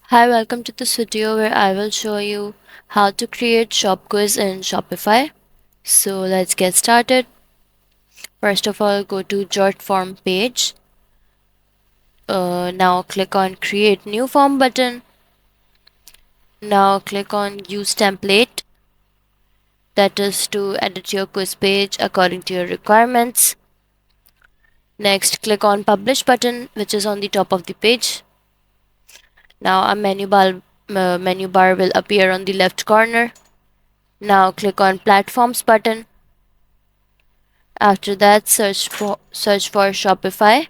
Hi, welcome to this video where I will show you how to create shop quiz in Shopify. So let's get started. First of all, go to Jot Form page. Now click on Create New Form button. Now click on Use Template. That is to edit your quiz page according to your requirements. Next, click on Publish button, which is on the top of the page. Now a menu bar will appear on the left corner. Now click on Platforms button. After that, search for Shopify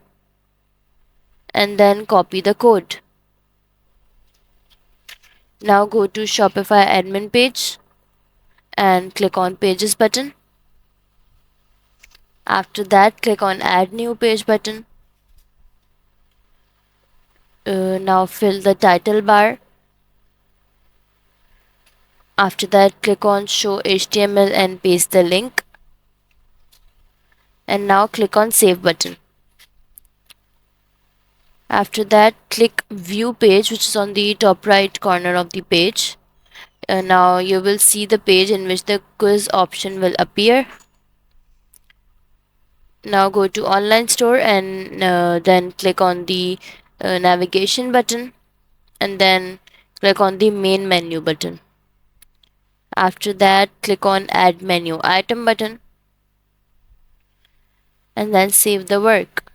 and then copy the code. Now go to Shopify admin page and click on Pages button. After that, click on Add New Page button. Now fill the title bar. After that, click on Show HTML and paste the link. And now click on Save button. After that, click View Page, which is on the top right corner of the page. Now you will see the page in which the quiz option will appear. Now go to online store and then click on the navigation button and then click on the main menu button. After that, click on add menu item button and then save the work.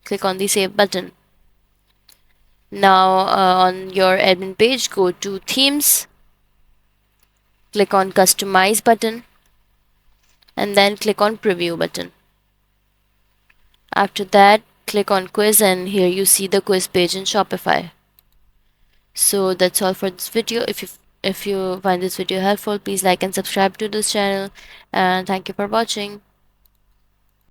Click on the save button. Now on your admin page, go to themes, click on customize button and then click on preview button. After that, click on quiz and here you see the quiz page in Shopify. So that's all for this video. If you find this video helpful, please like and subscribe to this channel, and thank you for watching.